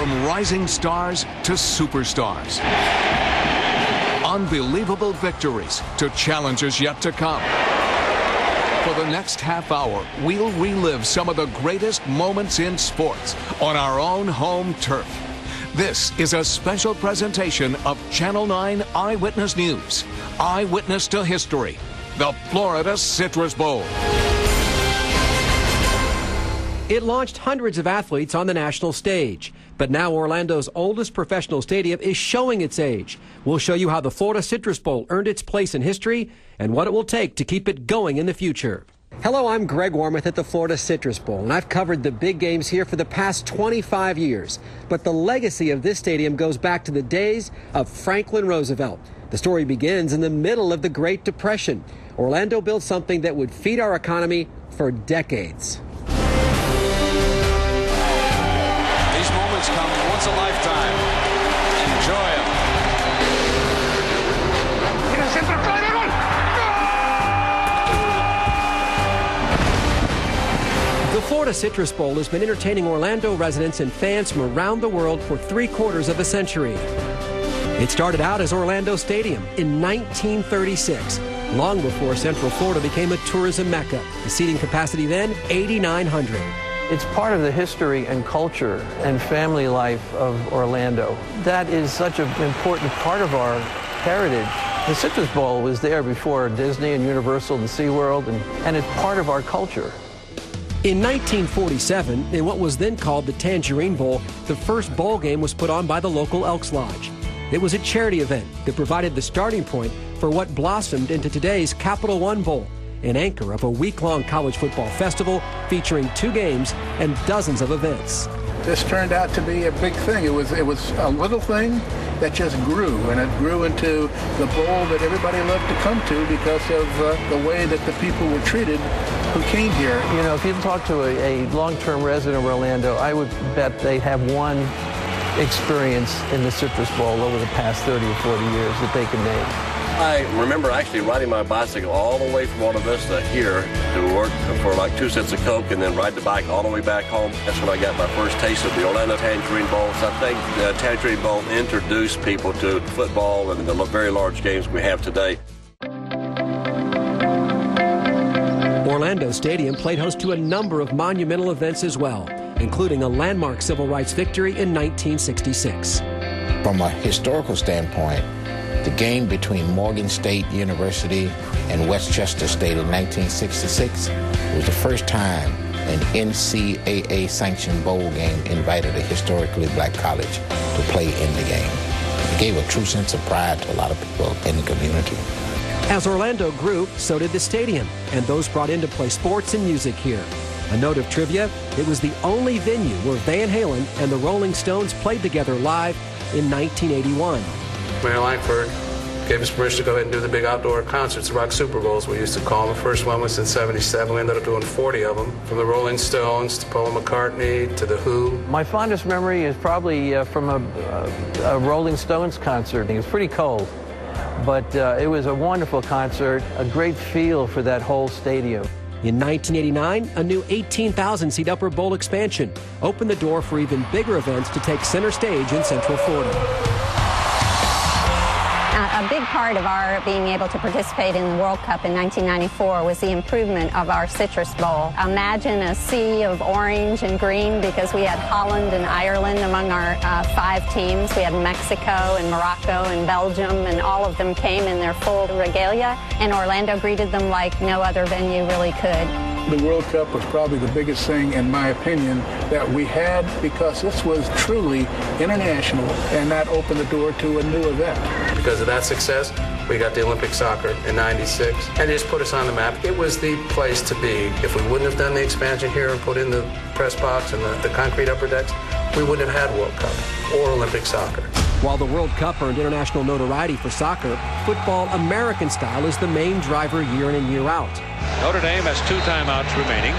From rising stars to superstars. Unbelievable victories to challenges yet to come. For the next half hour, we'll relive some of the greatest moments in sports on our own home turf. This is a special presentation of Channel 9 Eyewitness News. Eyewitness to history, the Florida Citrus Bowl. It launched hundreds of athletes on the national stage. But now Orlando's oldest professional stadium is showing its age. We'll show you how the Florida Citrus Bowl earned its place in history and what it will take to keep it going in the future. Hello, I'm Greg Warmoth at the Florida Citrus Bowl, and I've covered the big games here for the past 25 years. But the legacy of this stadium goes back to the days of Franklin Roosevelt. The story begins in the middle of the Great Depression. Orlando built something that would feed our economy for decades. These moments come once a lifetime. Enjoy them. The Florida Citrus Bowl has been entertaining Orlando residents and fans from around the world for 3/4 of a century. It started out as Orlando Stadium in 1936, long before Central Florida became a tourism mecca. The seating capacity then, 8,900. It's part of the history and culture and family life of Orlando. That is such an important part of our heritage. The Citrus Bowl was there before Disney and Universal and SeaWorld, and it's part of our culture. In 1947, in what was then called the Tangerine Bowl, the first bowl game was put on by the local Elks Lodge. It was a charity event that provided the starting point for what blossomed into today's Capital One Bowl, an anchor of a week-long college football festival featuring 2 games and dozens of events. This turned out to be a big thing. It was a little thing that just grew, and it grew into the bowl that everybody loved to come to because of the way that the people were treated who came here. You know, if you talk to a long-term resident of Orlando, I would bet they have one experience in the Citrus Bowl over the past 30 or 40 years that they can name. I remember actually riding my bicycle all the way from Alta Vista here to work for like 2 cents of Coke and then ride the bike all the way back home. That's when I got my first taste of the Orlando Tangerine Bowl. So I think the Tangerine Bowl introduced people to football and the very large games we have today. Orlando Stadium played host to a number of monumental events as well, including a landmark civil rights victory in 1966. From a historical standpoint, the game between Morgan State University and Westchester State in 1966 was the first time an NCAA-sanctioned bowl game invited a historically black college to play in the game. It gave a true sense of pride to a lot of people in the community. As Orlando grew, so did the stadium, and those brought in to play sports and music here. A note of trivia, it was the only venue where Van Halen and the Rolling Stones played together live in 1981. Mayor Langford gave us permission to go ahead and do the big outdoor concerts, the Rock Super Bowls we used to call them. The first one was in '77. We ended up doing 40 of them, from the Rolling Stones to Paul McCartney to The Who. My fondest memory is probably from a Rolling Stones concert. It was pretty cold, but it was a wonderful concert, a great feel for that whole stadium. In 1989, a new 18,000-seat Upper Bowl expansion opened the door for even bigger events to take center stage in Central Florida. A big part of our being able to participate in the World Cup in 1994 was the improvement of our Citrus Bowl. Imagine a sea of orange and green because we had Holland and Ireland among our 5 teams. We had Mexico and Morocco and Belgium, and all of them came in their full regalia, and Orlando greeted them like no other venue really could. The World Cup was probably the biggest thing, in my opinion, that we had because this was truly international, and that opened the door to a new event. Because of that success, we got the Olympic soccer in '96, and it just put us on the map. It was the place to be. If we wouldn't have done the expansion here and put in the press box and the concrete upper decks, we wouldn't have had World Cup or Olympic soccer. While the World Cup earned international notoriety for soccer, football American style is the main driver year in and year out. Notre Dame has 2 timeouts remaining.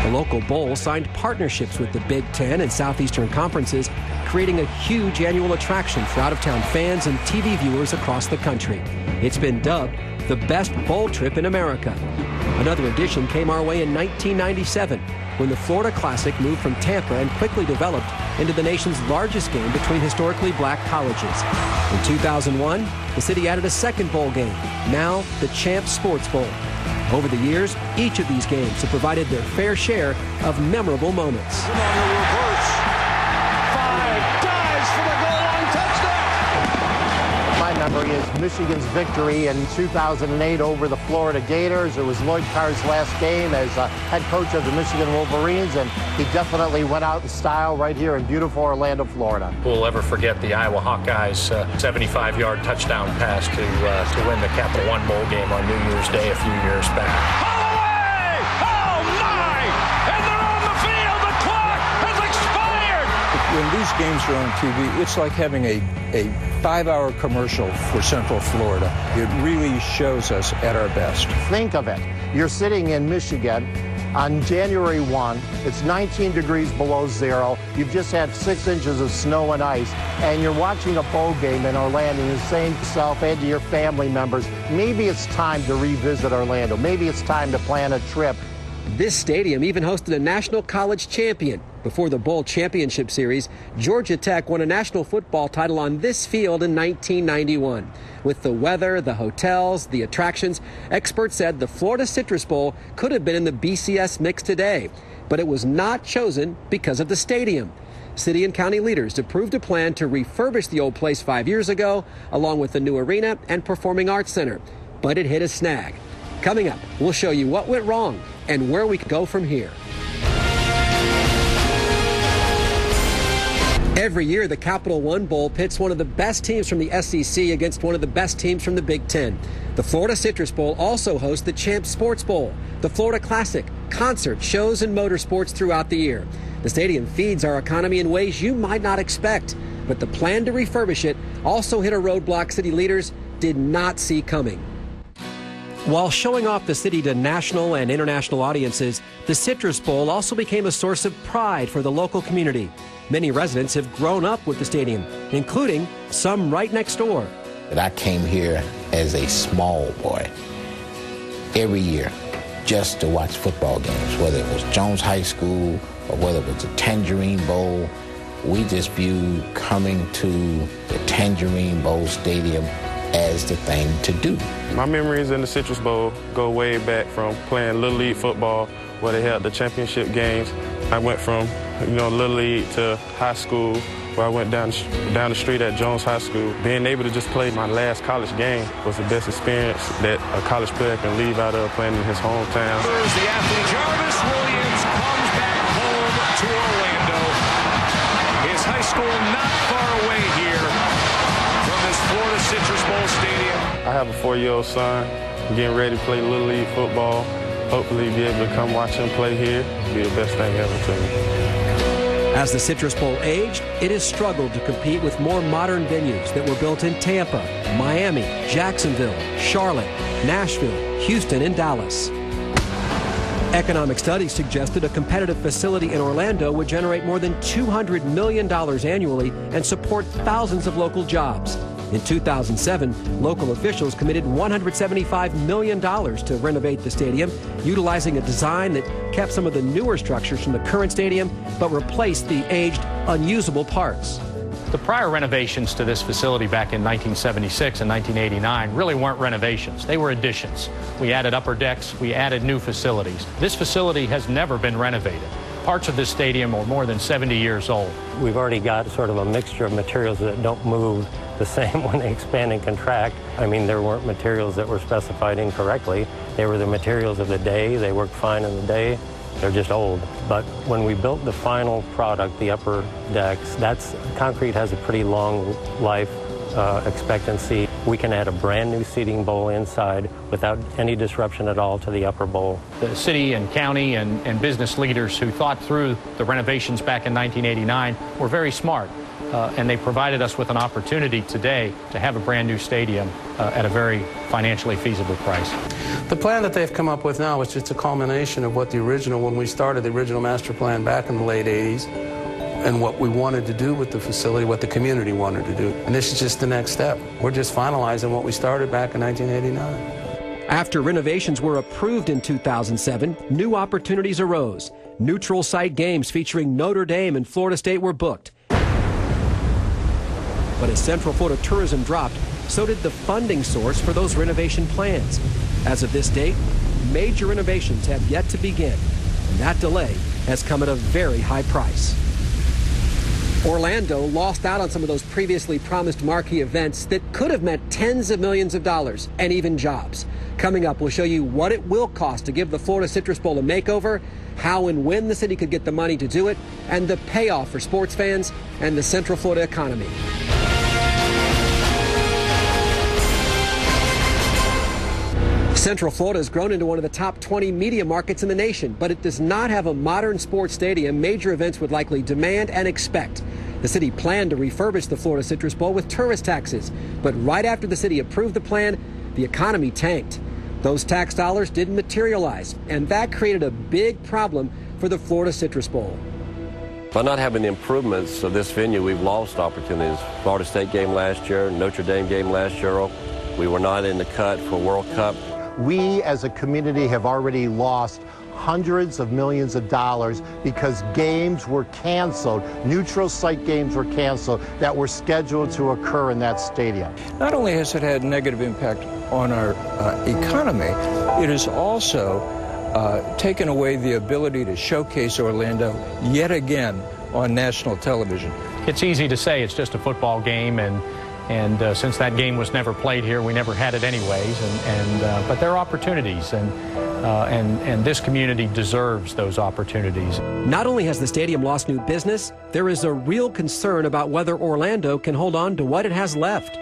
The local bowl signed partnerships with the Big Ten and Southeastern Conferences, creating a huge annual attraction for out-of-town fans and TV viewers across the country. It's been dubbed the best bowl trip in America. Another addition came our way in 1997, when the Florida Classic moved from Tampa and quickly developed into the nation's largest game between historically black colleges. In 2001, the city added a second bowl game, now the Champs Sports Bowl. Over the years, each of these games have provided their fair share of memorable moments. My memory is Michigan's victory in 2008 over the Florida Gators. It was Lloyd Carr's last game as head coach of the Michigan Wolverines, and he definitely went out in style right here in beautiful Orlando, Florida. We'll ever forget the Iowa Hawkeyes 75-yard touchdown pass to win the Capital One Bowl game on New Year's Day a few years back. When these games are on TV, it's like having a 5-hour commercial for Central Florida. It really shows us at our best. Think of it. You're sitting in Michigan on January 1. It's 19 degrees below zero. You've just had 6 inches of snow and ice, and you're watching a bowl game in Orlando, and you're saying to yourself and to your family members, maybe it's time to revisit Orlando. Maybe it's time to plan a trip. This stadium even hosted a national college champion. Before the Bowl Championship Series, Georgia Tech won a national football title on this field in 1991. With the weather, the hotels, the attractions, experts said the Florida Citrus Bowl could have been in the BCS mix today, but it was not chosen because of the stadium. City and county leaders approved a plan to refurbish the old place 5 years ago, along with the new arena and performing arts center, but it hit a snag. Coming up, we'll show you what went wrong and where we could go from here. Every year, the Capital One Bowl pits one of the best teams from the SEC against one of the best teams from the Big Ten. The Florida Citrus Bowl also hosts the Champs Sports Bowl, the Florida Classic, concerts, shows, and motorsports throughout the year. The stadium feeds our economy in ways you might not expect, but the plan to refurbish it also hit a roadblock city leaders did not see coming. While showing off the city to national and international audiences, the Citrus Bowl also became a source of pride for the local community. Many residents have grown up with the stadium, including some right next door. I came here as a small boy every year just to watch football games, whether it was Jones High School or whether it was the Tangerine Bowl. We just viewed coming to the Tangerine Bowl Stadium as the thing to do. My memories in the Citrus Bowl go way back from playing Little League football, where they had the championship games. I went from, Little League to high school, where I went down the street at Jones High School. Being able to just play my last college game was the best experience that a college player can leave out of playing in his hometown. Here's the athlete Jarvis Williams comes back home to Orlando. His high school not far away here from this Florida Citrus Bowl Stadium. I have a 4-year-old son getting ready to play Little League football. Hopefully be able to come watch him play here. Be the best thing ever to me. As the Citrus Bowl aged, it has struggled to compete with more modern venues that were built in Tampa, Miami, Jacksonville, Charlotte, Nashville, Houston, and Dallas. Economic studies suggested a competitive facility in Orlando would generate more than $200 million annually and support thousands of local jobs. In 2007, local officials committed $175 million to renovate the stadium, utilizing a design that kept some of the newer structures from the current stadium, but replaced the aged, unusable parts. The prior renovations to this facility back in 1976 and 1989 really weren't renovations. They were additions. We added upper decks. We added new facilities. This facility has never been renovated. Parts of this stadium are more than 70 years old. We've already got sort of a mixture of materials that don't move the same when they expand and contract. I mean, there weren't materials that were specified incorrectly. They were the materials of the day. They worked fine in the day. They're just old. But when we built the final product, the upper decks, concrete has a pretty long life expectancy. We can add a brand new seating bowl inside without any disruption at all to the upper bowl. The city and county and business leaders who thought through the renovations back in 1989 were very smart. And they provided us with an opportunity today to have a brand new stadium at a very financially feasible price. The plan that they've come up with now is just a culmination of what when we started the original master plan back in the late 80s, and what we wanted to do with the facility, what the community wanted to do. And this is just the next step. We're just finalizing what we started back in 1989. After renovations were approved in 2007, new opportunities arose. Neutral site games featuring Notre Dame and Florida State were booked. But as Central Florida tourism dropped, so did the funding source for those renovation plans. As of this date, major renovations have yet to begin, and that delay has come at a very high price. Orlando lost out on some of those previously promised marquee events that could have meant tens of millions of dollars and even jobs. Coming up, we'll show you what it will cost to give the Florida Citrus Bowl a makeover, how and when the city could get the money to do it, and the payoff for sports fans and the Central Florida economy. Central Florida has grown into one of the top 20 media markets in the nation, but it does not have a modern sports stadium major events would likely demand and expect. The city planned to refurbish the Florida Citrus Bowl with tourist taxes, but right after the city approved the plan, the economy tanked. Those tax dollars didn't materialize, and that created a big problem for the Florida Citrus Bowl. By not having the improvements of this venue, we've lost opportunities. Florida State game last year, Notre Dame game last year. We were not in the cut for World Cup. We as a community have already lost hundreds of millions of dollars because games were canceled. Neutral site games were canceled that were scheduled to occur in that stadium. Not only has it had negative impact on our economy, it has also taken away the ability to showcase Orlando yet again on national television. It's easy to say it's just a football game, and since that game was never played here, we never had it anyways. But there are opportunities, and this community deserves those opportunities. Not only has the stadium lost new business, there is a real concern about whether Orlando can hold on to what it has left.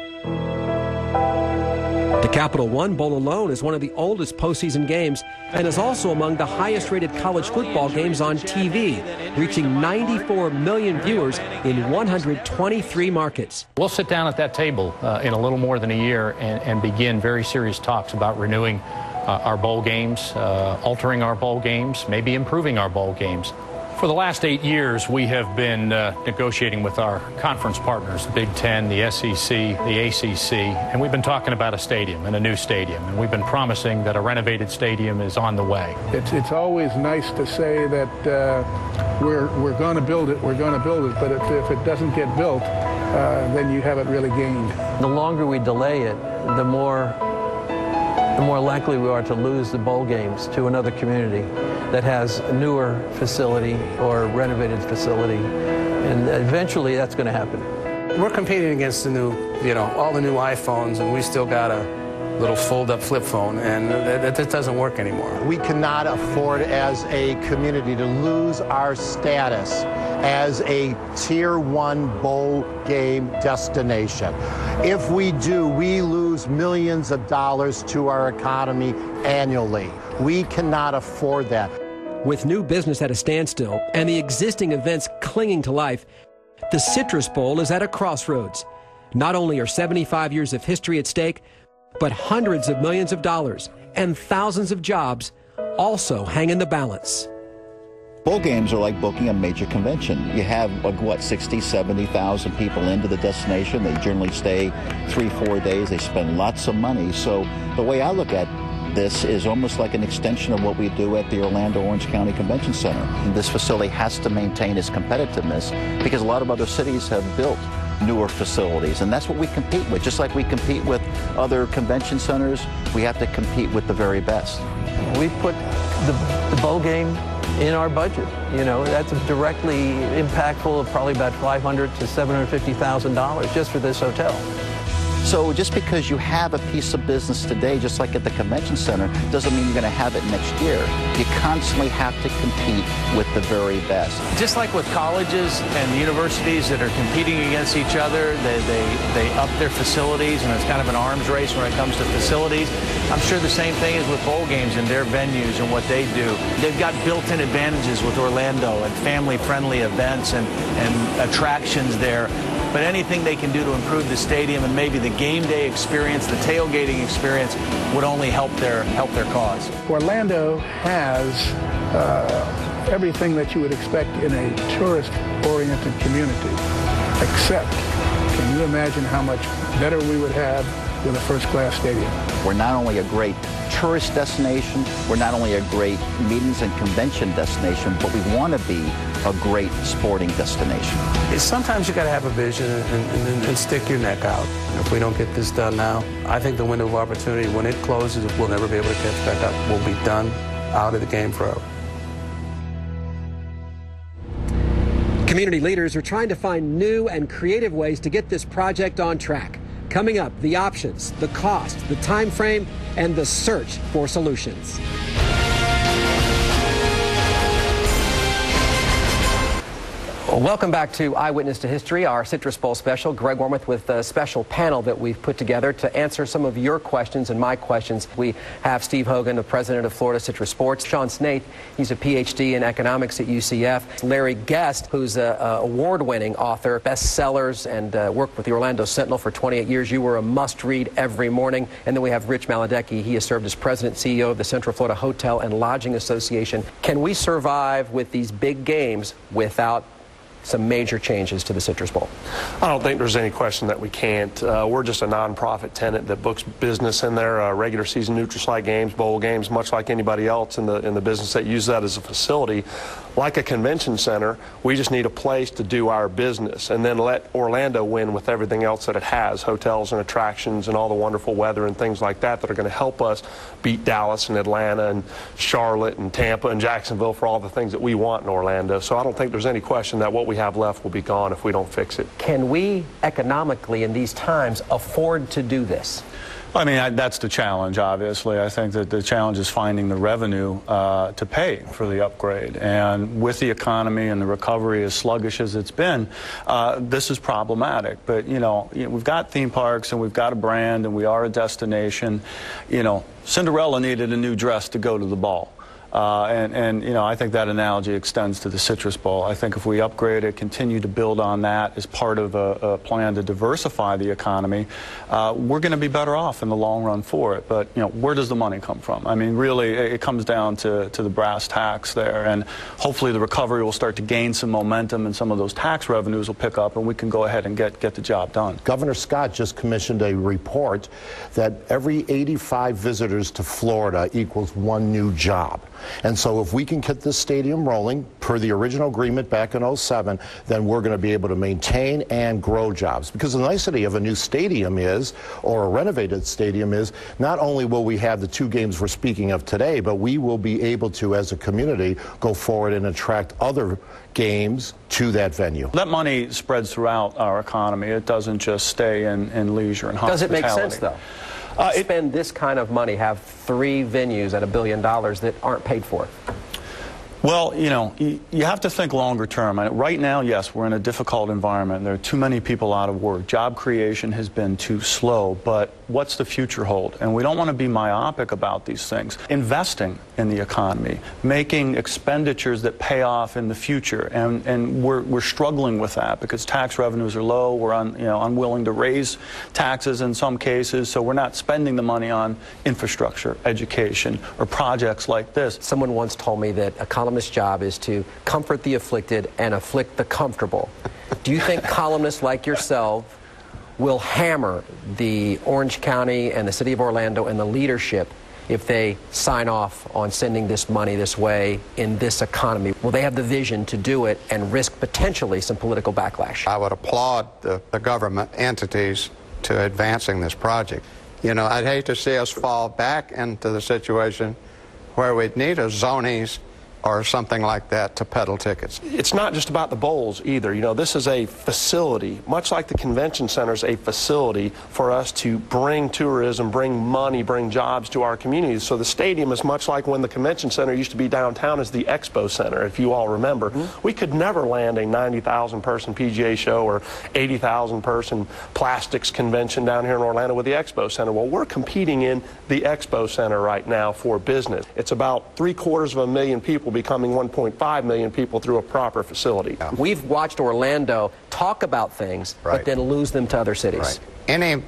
The Capital One Bowl alone is one of the oldest postseason games and is also among the highest-rated college football games on TV, reaching 94 million viewers in 123 markets. We'll sit down at that table in a little more than a year and begin very serious talks about renewing our bowl games, altering our bowl games, maybe improving our bowl games. For the last 8 years, we have been negotiating with our conference partners, the Big Ten, the SEC, the ACC, and we've been talking about a stadium and a new stadium, and we've been promising that a renovated stadium is on the way. It's always nice to say that we're going to build it, but if it doesn't get built, then you haven't really gained. The longer we delay it, the more likely we are to lose the bowl games to another community that has a newer facility or renovated facility, and eventually that's going to happen. We're competing against the new, all the new iPhones, and we still got a little fold-up flip phone, and that doesn't work anymore. We cannot afford as a community to lose our status as a Tier 1 bowl game destination. If we do, we lose millions of dollars to our economy annually. We cannot afford that. With new business at a standstill and the existing events clinging to life, the Citrus Bowl is at a crossroads. Not only are 75 years of history at stake, but hundreds of millions of dollars and thousands of jobs also hang in the balance. Bowl games are like booking a major convention. You have, 60, 70,000 people into the destination. They generally stay 3-4 days. They spend lots of money. So the way I look at this is almost like an extension of what we do at the Orlando Orange County Convention Center. And this facility has to maintain its competitiveness because a lot of other cities have built newer facilities, and that's what we compete with. Just like we compete with other convention centers, we have to compete with the very best. We put the bowl game in our budget. That's directly impactful of probably about $500,000 to $750,000 just for this hotel. So just because you have a piece of business today, just like at the convention center, doesn't mean you're going to have it next year. You constantly have to compete with the very best. Just like with colleges and universities that are competing against each other, they up their facilities, and it's kind of an arms race when it comes to facilities. I'm sure the same thing is with bowl games and their venues and what they do. They've got built-in advantages with Orlando and family-friendly events and attractions there. But anything they can do to improve the stadium and maybe the game day experience, the tailgating experience, would only help their cause. Orlando has everything that you would expect in a tourist-oriented community, except, can you imagine how much better we would have with a first-class stadium. We're not only a great tourist destination, we're not only a great meetings and convention destination, but we want to be a great sporting destination. Sometimes you got to have a vision and stick your neck out. If we don't get this done now, I think the window of opportunity, when it closes, we'll never be able to catch back up. We'll be done, out of the game forever. Community leaders are trying to find new and creative ways to get this project on track. Coming up, the options, the cost, the time frame, and the search for solutions. Well, welcome back to Eyewitness to History, our Citrus Bowl special. Greg Wormuth with a special panel that we've put together to answer some of your questions and my questions. We have Steve Hogan, the president of Florida Citrus Sports. Sean Snaith, he's a PhD in economics at UCF. Larry Guest, who's an award-winning author, bestsellers, and worked with the Orlando Sentinel for 28 years. You were a must-read every morning. And then we have Rich Maledecki. He has served as president and CEO of the Central Florida Hotel and Lodging Association. Can we survive with these big games without some major changes to the Citrus Bowl? I don't think there's any question that we can't. We're just a nonprofit tenant that books business in there, regular season NutriSlide games, bowl games, much like anybody else in the business that uses that as a facility. Like a convention center, we just need a place to do our business and then let Orlando win with everything else that it has, hotels and attractions and all the wonderful weather and things like that that are going to help us beat Dallas and Atlanta and Charlotte and Tampa and Jacksonville for all the things that we want in Orlando. So I don't think there's any question that what we have left will be gone if we don't fix it. Can we economically in these times afford to do this? I mean, that's the challenge, obviously. I think that the challenge is finding the revenue to pay for the upgrade. And with the economy and the recovery as sluggish as it's been, this is problematic. But, you know, we've got theme parks and we've got a brand and we are a destination. You know, Cinderella needed a new dress to go to the ball. And you know, I think that analogy extends to the Citrus Bowl. I think if we upgrade it, continue to build on that as part of a plan to diversify the economy, we're going to be better off in the long run for it. But, you know, where does the money come from? I mean, really, it comes down to the brass tacks there. And hopefully the recovery will start to gain some momentum and some of those tax revenues will pick up and we can go ahead and get the job done. Governor Scott just commissioned a report that every 85 visitors to Florida equals one new job. And so if we can get this stadium rolling per the original agreement back in '07, then we're going to be able to maintain and grow jobs. Because the nicety of a new stadium is, or a renovated stadium is, not only will we have the two games we're speaking of today, but we will be able to, as a community, go forward and attract other games to that venue. That money spreads throughout our economy. It doesn't just stay in leisure and hospitality. Does it make sense, though? Spend this kind of money, have 3 venues at $1 billion that aren't paid for? Well, you know, you have to think longer term. Right now, yes, we're in a difficult environment. There are too many people out of work. Job creation has been too slow, but what's the future hold? And we don't want to be myopic about these things. Investing in the economy, making expenditures that pay off in the future, and we're struggling with that because tax revenues are low. We're unwilling to raise taxes in some cases, so we're not spending the money on infrastructure, education, or projects like this. Someone once told me that a columnist's job is to comfort the afflicted and afflict the comfortable. Do you think columnists like yourself will hammer the Orange County and the city of Orlando and the leadership if they sign off on sending this money this way in this economy? Will they have the vision to do it and risk potentially some political backlash? I would applaud the government entities to advancing this project. You know, I'd hate to see us fall back into the situation where we'd need a zonies or something like that to peddle tickets. It's not just about the bowls either. You know, this is a facility, much like the convention center is a facility for us to bring tourism, bring money, bring jobs to our communities. So the stadium is much like when the convention center used to be downtown as the Expo Center, if you all remember. We could never land a 90,000 person PGA show or 80,000 person plastics convention down here in Orlando with the Expo Center. Well, we're competing in the Expo Center right now for business. It's about 750,000 people becoming 1.5 million people through a proper facility. We've watched Orlando talk about things, but then lose them to other cities. Right. Any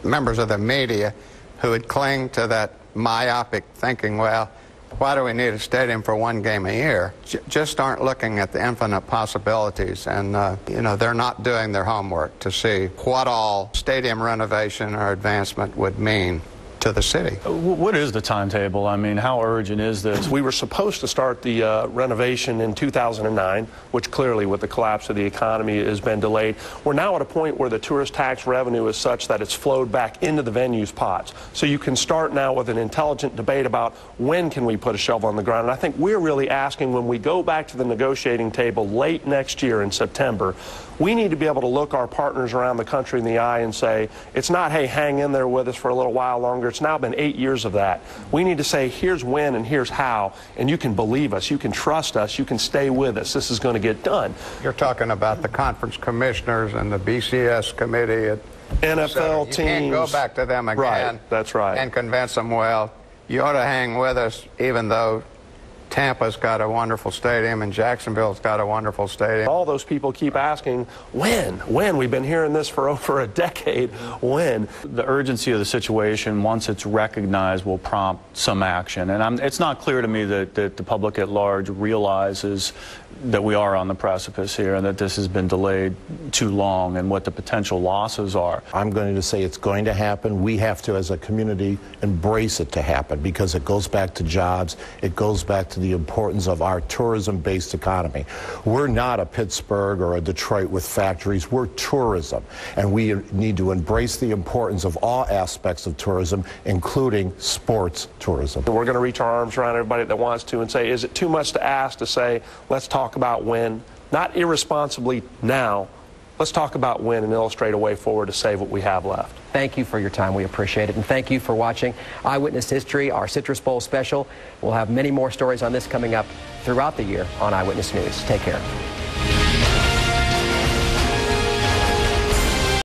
members of the media who would cling to that myopic thinking, well, why do we need a stadium for one game a year, just aren't looking at the infinite possibilities. And, they're not doing their homework to see what all stadium renovation or advancement would mean to the city. What is the timetable? I mean, how urgent is this? We were supposed to start the renovation in 2009, which clearly with the collapse of the economy has been delayed. We're now at a point where the tourist tax revenue is such that it's flowed back into the venue's pots. So you can start now with an intelligent debate about when can we put a shovel on the ground. And I think we're really asking, when we go back to the negotiating table late next year in September, we need to be able to look our partners around the country in the eye and say, it's not, hey, hang in there with us for a little while longer. It's now been 8 years of that. We need to say, here's when and here's how, and you can believe us, you can trust us, you can stay with us. This is going to get done. You're talking about the conference commissioners and the BCS committee at NFL teams. You can't go back to them again. Right, that's right. And convince them, well, you ought to hang with us, even though Tampa's got a wonderful stadium and Jacksonville's got a wonderful stadium. All those people keep asking, when? When? We've been hearing this for over a decade. When? The urgency of the situation, once it's recognized, will prompt some action. And it's not clear to me that the public at large realizes that we are on the precipice here and that this has been delayed too long and what the potential losses are. I'm going to say it's going to happen. We have to, as a community, embrace it to happen, because it goes back to jobs. It goes back to the importance of our tourism-based economy. We're not a Pittsburgh or a Detroit with factories. We're tourism, and we need to embrace the importance of all aspects of tourism, including sports tourism. We're going to reach our arms around everybody that wants to and say, is it too much to ask to say, let's talk about when, not irresponsibly now, let's talk about when and illustrate a way forward to save what we have left. Thank you for your time. We appreciate it. And thank you for watching Eyewitness History, our Citrus Bowl special. We'll have many more stories on this coming up throughout the year on Eyewitness News. Take care.